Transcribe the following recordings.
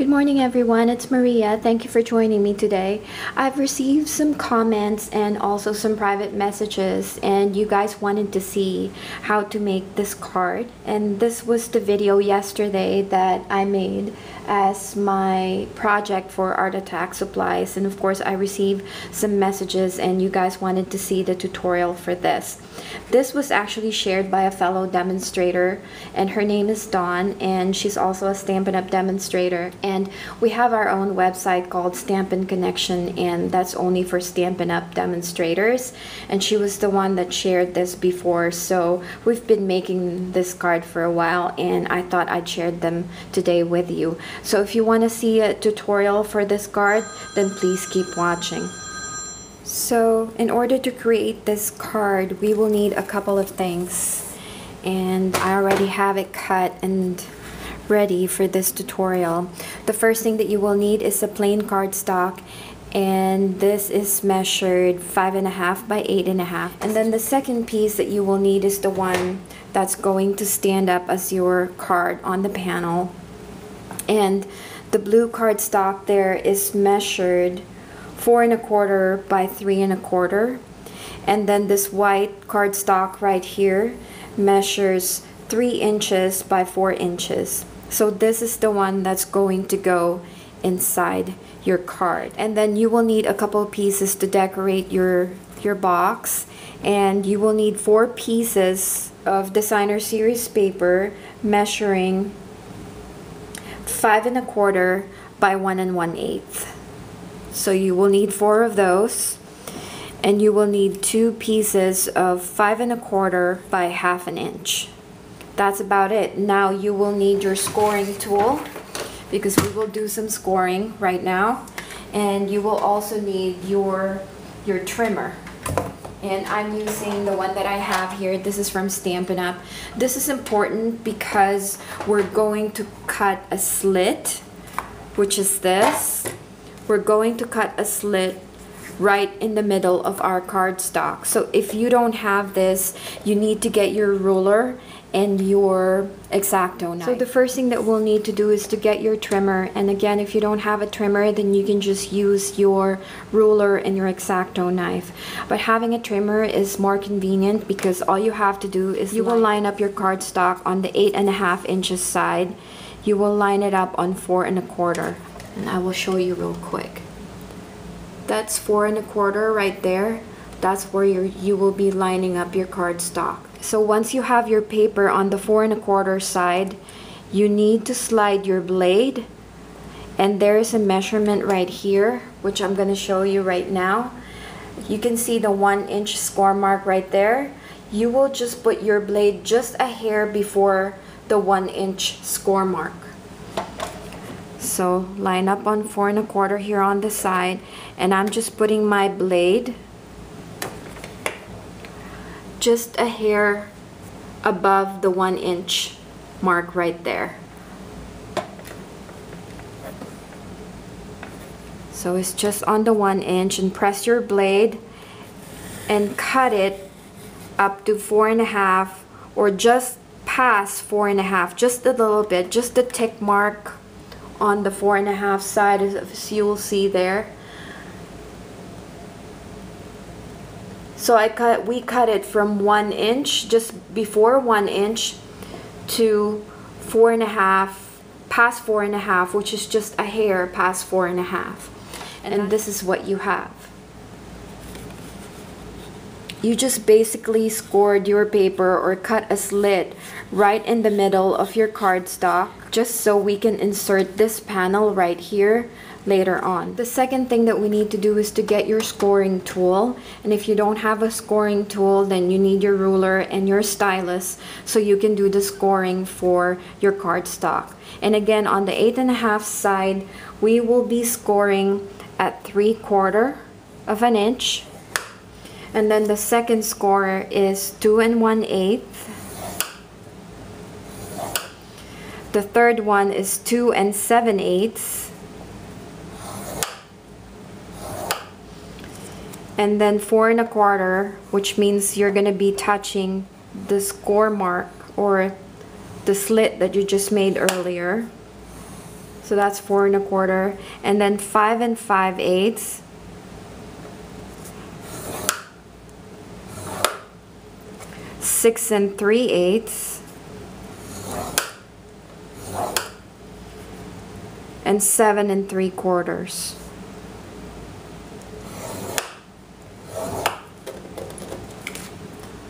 Good morning everyone, it's Maria. Thank you for joining me today. I've received some comments and also some private messages, and you guys wanted to see how to make this card, and this was the video yesterday that I made as my project for Art Attack supplies. And of course I received some messages and you guys wanted to see the tutorial for this. This was actually shared by a fellow demonstrator, and her name is Dawn, and she's also a Stampin' Up! Demonstrator. And we have our own website called Stampin' Connection, and that's only for Stampin' Up! Demonstrators. And she was the one that shared this before, so we've been making this card for a while, and I thought I'd share them today with you. So if you want to see a tutorial for this card, then please keep watching. So in order to create this card, we will need a couple of things, and I already have it cut and ready for this tutorial. The first thing that you will need is a plain cardstock, and this is measured 5.5 by 8.5. And then the second piece that you will need is the one that's going to stand up as your card on the panel. And the blue cardstock there is measured 4.25 by 3.25, and then this white cardstock right here measures 3 inches by 4 inches. So this is the one that's going to go inside your card. And then you will need a couple of pieces to decorate your box, and you will need 4 pieces of designer series paper measuring 5.25 by 1 1/8. So you will need 4 of those, and you will need 2 pieces of 5.25 by 1/2 inch. That's about it. Now you will need your scoring tool, because we will do some scoring right now, and you will also need your trimmer. And I'm using the one that I have here. This is from Stampin' Up! This is important because we're going to cut a slit, which is this. We're going to cut a slit right in the middle of our cardstock. So if you don't have this, you need to get your ruler and your X-Acto knife. So the first thing that we'll need to do is to get your trimmer. And again, if you don't have a trimmer, then you can just use your ruler and your X-Acto knife. But having a trimmer is more convenient, because all you have to do is you will line up your cardstock on the 8.5 inches side. You will line it up on 4.25. And I will show you real quick. That's 4.25 right there. That's where you will be lining up your cardstock. So once you have your paper on the 4.25 side, you need to slide your blade, and there is a measurement right here, which I'm going to show you right now. You can see the 1 inch score mark right there. You will just put your blade just a hair before the 1 inch score mark. So line up on 4.25 here on the side, and I'm just putting my blade just a hair above the 1 inch mark right there. So it's just on the 1 inch, and press your blade and cut it up to 4.5, or just past 4.5, just a little bit, just the tick mark on the 4.5 side, as you will see there. So we cut it from 1 inch, just before 1 inch, to 4.5, past 4.5, which is just a hair past 4.5. And this is what you have. You just basically scored your paper or cut a slit right in the middle of your cardstock, just so we can insert this panel right here later on. The second thing that we need to do is to get your scoring tool, and if you don't have a scoring tool, then you need your ruler and your stylus so you can do the scoring for your cardstock. And again, on the 8.5 side, we will be scoring at 3/4 of an inch. And then the second score is 2 1/8. The third one is 2 7/8. And then 4.25, which means you're gonna be touching the score mark or the slit that you just made earlier. So that's 4 1/4, and then 5 5/8, 6 3/8, and 7 3/4.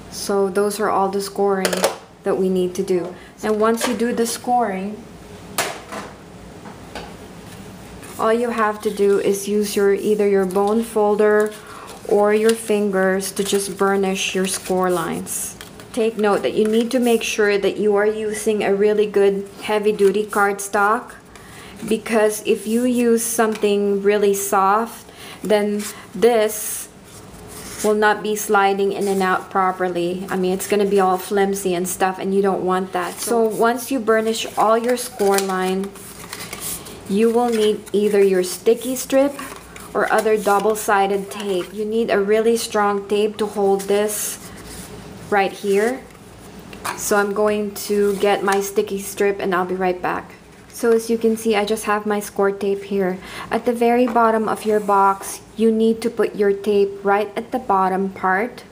So those are all the scoring that we need to do. And once you do the scoring, all you have to do is use either your bone folder or your fingers to just burnish your score lines. Take note that you need to make sure that you are using a really good heavy-duty cardstock, because if you use something really soft, then this will not be sliding in and out properly. I mean, it's going to be all flimsy and stuff, and you don't want that. So once you burnish all your score line, you will need either your sticky strip or other double-sided tape. You need a really strong tape to hold this right here. So I'm going to get my sticky strip and I'll be right back. So as you can see, I just have my score tape here. At the very bottom of your box, you need to put your tape right at the bottom part.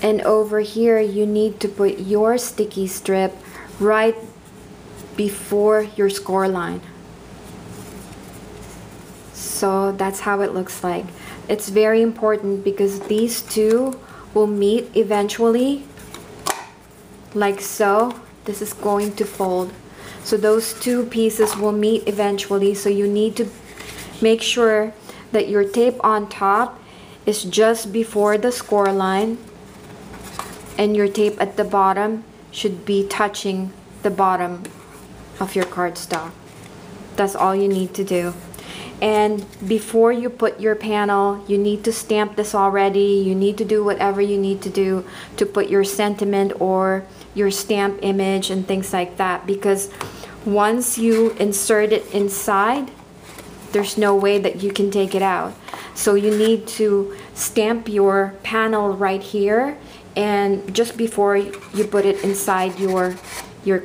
And over here, you need to put your sticky strip right before your score line. So that's how it looks like. It's very important because these two will meet eventually, like so. This is going to fold. So those two pieces will meet eventually. So you need to make sure that your tape on top is just before the score line, and your tape at the bottom should be touching the bottom of your cardstock. That's all you need to do. And before you put your panel, you need to stamp this already. You need to do whatever you need to do to put your sentiment or your stamp image and things like that, because once you insert it inside, there's no way that you can take it out. So you need to stamp your panel right here and just before you put it inside your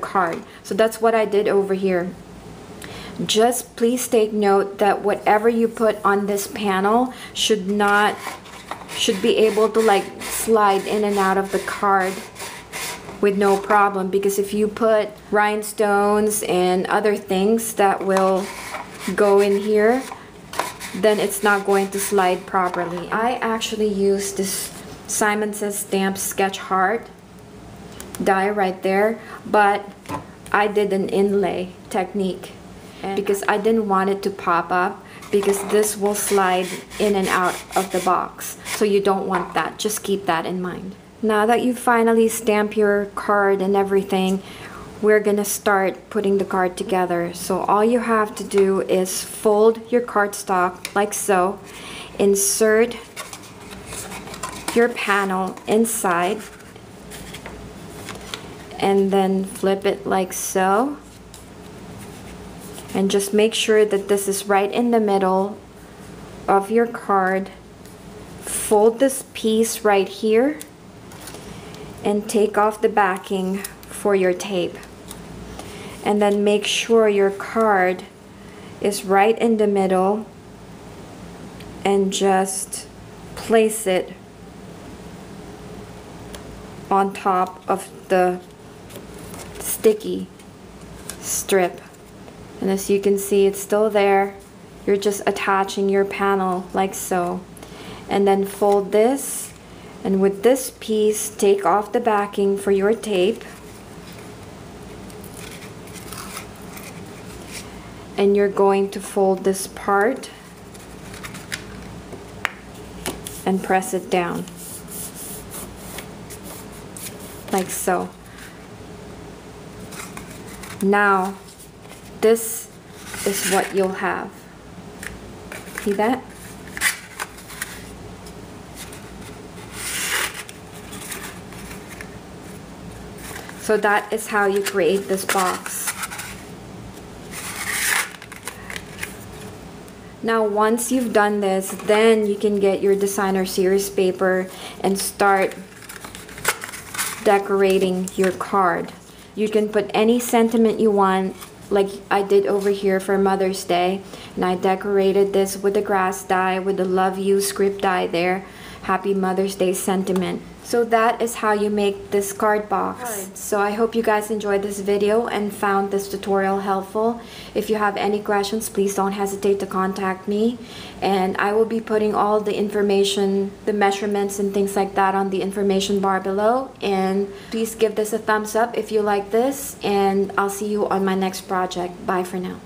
card. So that's what I did over here. Just please take note that whatever you put on this panel should be able to like slide in and out of the card with no problem, because if you put rhinestones and other things that will go in here, then it's not going to slide properly. I actually used this Simon Says Stamp Sketch Heart die right there, but I did an inlay technique because I didn't want it to pop up, because this will slide in and out of the box. So you don't want that. Just keep that in mind. Now that you finally stamp your card and everything, we're gonna start putting the card together. So all you have to do is fold your cardstock like so, insert your panel inside, and then flip it like so. And just make sure that this is right in the middle of your card. Fold this piece right here and take off the backing for your tape. And then make sure your card is right in the middle and just place it on top of the sticky strip. And as you can see, it's still there. You're just attaching your panel like so. And then fold this, and with this piece, take off the backing for your tape. And you're going to fold this part and press it down like so. Now this is what you'll have. See that? So that is how you create this box. Now once you've done this, then you can get your designer series paper and start decorating your card. You can put any sentiment you want, like I did over here for Mother's Day, and I decorated this with the grass die with the love you script die there. Happy Mother's Day sentiment. So that is how you make this card box. So I hope you guys enjoyed this video and found this tutorial helpful. If you have any questions, please don't hesitate to contact me, and I will be putting all the information, the measurements and things like that on the information bar below. And please give this a thumbs up if you like this, and I'll see you on my next project. Bye for now.